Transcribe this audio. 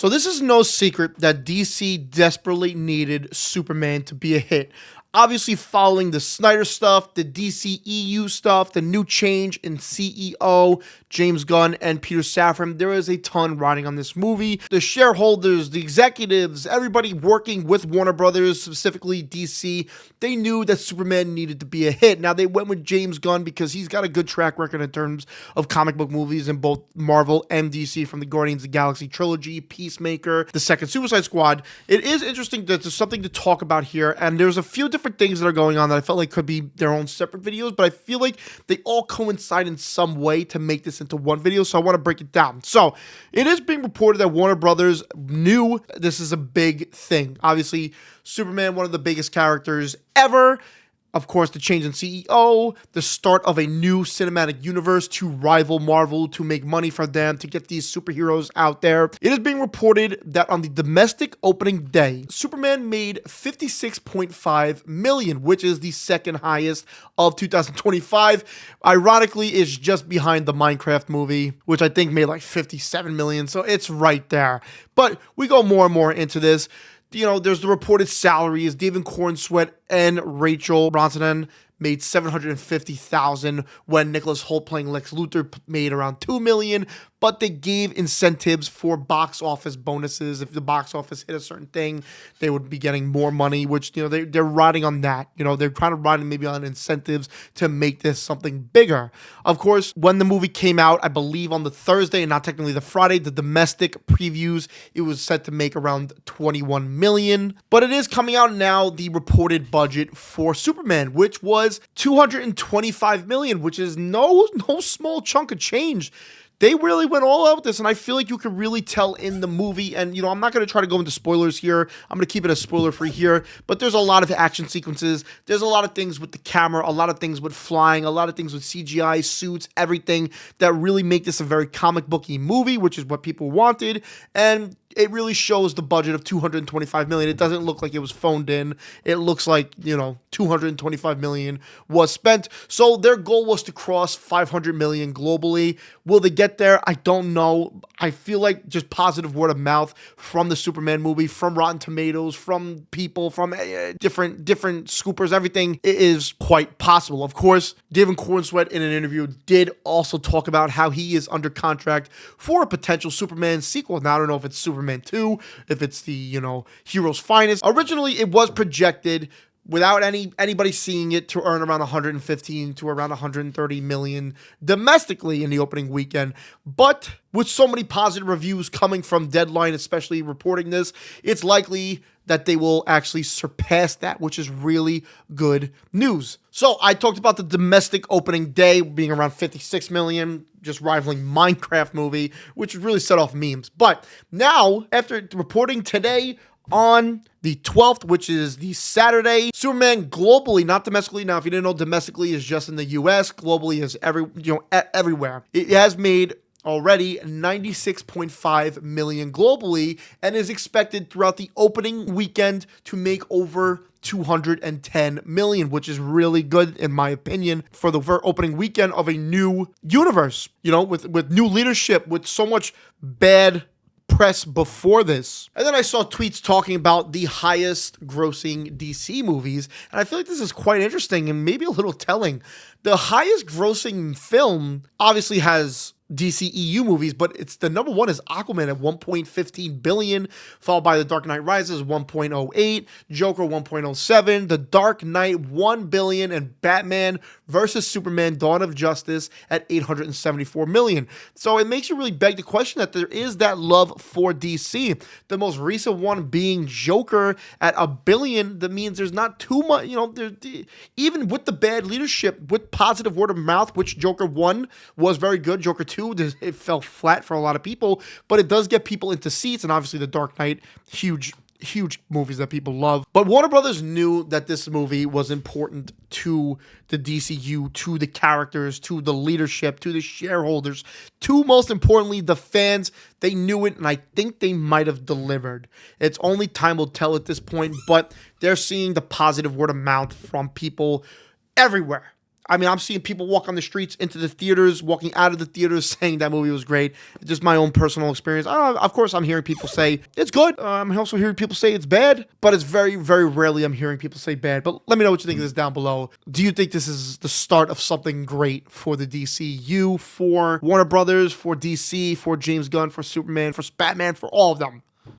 So this is no secret that DC desperately needed Superman to be a hit. Obviously, following the Snyder stuff, the DCEU stuff, the new change in CEO, James Gunn and Peter Safran, there is a ton riding on this movie. The shareholders, the executives, everybody working with Warner Brothers, specifically DC, they knew that Superman needed to be a hit. Now, they went with James Gunn because he's got a good track record in terms of comic book movies in both Marvel and DC, from the Guardians of the Galaxy trilogy, Peacemaker, the second Suicide Squad. It is interesting that there's something to talk about here, and there's a few different things that are going on that I felt like could be their own separate videos, but I feel like they all coincide in some way to make this into one video, so I want to break it down. So, it is being reported that Warner Brothers knew this is a big thing. Obviously, Superman, one of the biggest characters ever. Of course, the change in CEO, the start of a new cinematic universe to rival Marvel, to make money for them, to get these superheroes out there. It is being reported that on the domestic opening day, Superman made $56.5 million, which is the second highest of 2025. Ironically, it's just behind the Minecraft movie, which I think made like $57 million, so it's right there. But we go more and more into this. You know, there's the reported salaries. David Cornsweet and Rachel Brosnahan made $750,000 when Nicholas Hoult playing Lex Luthor made around $2 million. But they gave incentives for box office bonuses. If the box office hit a certain thing, they would be getting more money, which, you know, they're riding on that. You know, they're kind of riding maybe on incentives to make this something bigger. Of course, when the movie came out, I believe on the Thursday and not technically the Friday, the domestic previews, it was set to make around $21 million. But it is coming out now, the reported budget for Superman, which was $225 million, which is no small chunk of change. They really went all out with this, and I feel like you can really tell in the movie. And, you know, I'm not going to try to go into spoilers here. I'm going to keep it as spoiler-free here. But there's a lot of action sequences. There's a lot of things with the camera, a lot of things with flying, a lot of things with CGI, suits, everything that really make this a very comic booky movie, which is what people wanted. And it really shows the budget of $225 million. It doesn't look like it was phoned in. It looks like, you know, $225 million was spent. So their goal was to cross $500 million globally. Will they get there? I don't know. I feel like just positive word of mouth from the Superman movie, from Rotten Tomatoes, from people, from different scoopers, everything, it is quite possible. Of course, David Cornsweet in an interview did also talk about how he is under contract for a potential Superman sequel. Now, I don't know if it's Superman 2, if it's the, you know, Heroes Finest. Originally, it was projected, without anybody seeing it, to earn around 115 to around 130 million domestically in the opening weekend. But with so many positive reviews coming from Deadline, especially reporting this, it's likely that they will actually surpass that, which is really good news. So I talked about the domestic opening day being around 56 million, just rivaling Minecraft movie, which really set off memes. But now, after reporting today on the 12th, which is the Saturday, Superman globally, not domestically. Now, if you didn't know, domestically is just in the US. Globally is everywhere. It has made already 96.5 million globally and is expected throughout the opening weekend to make over 210 million, which is really good in my opinion for the opening weekend of a new universe, you know, with new leadership, with so much bad press before this. And then I saw tweets talking about the highest grossing DC movies, and I feel like this is quite interesting and maybe a little telling. The highest grossing film obviously has DCEU movies, but it's the number one is Aquaman at 1.15 billion, followed by The Dark Knight Rises 1.08, Joker 1.07, The Dark Knight 1 billion, and Batman versus Superman Dawn of Justice at 874 million. So it makes you really beg the question that there is that love for DC. The most recent one being Joker at a billion. That means there's not too much, you know, even with the bad leadership, with positive word of mouth, which Joker 1 was very good, Joker 2, it fell flat for a lot of people, but it does get people into seats. And obviously The Dark Knight, huge movies that people love. But Warner Brothers knew that this movie was important to the DCU, to the characters, to the leadership, to the shareholders, to, most importantly, the fans. They knew it, and I think they might have delivered. It's only time will tell at this point, but they're seeing the positive word of mouth from people everywhere. I mean, I'm seeing people walk on the streets into the theaters, walking out of the theaters, saying that movie was great. It's just my own personal experience. Of course, I'm hearing people say it's good. I'm also hearing people say it's bad, but it's very, very rarely I'm hearing people say bad. But let me know what you think of this down below. Do you think this is the start of something great for the DCU, for Warner Brothers, for DC, for James Gunn, for Superman, for Batman, for all of them?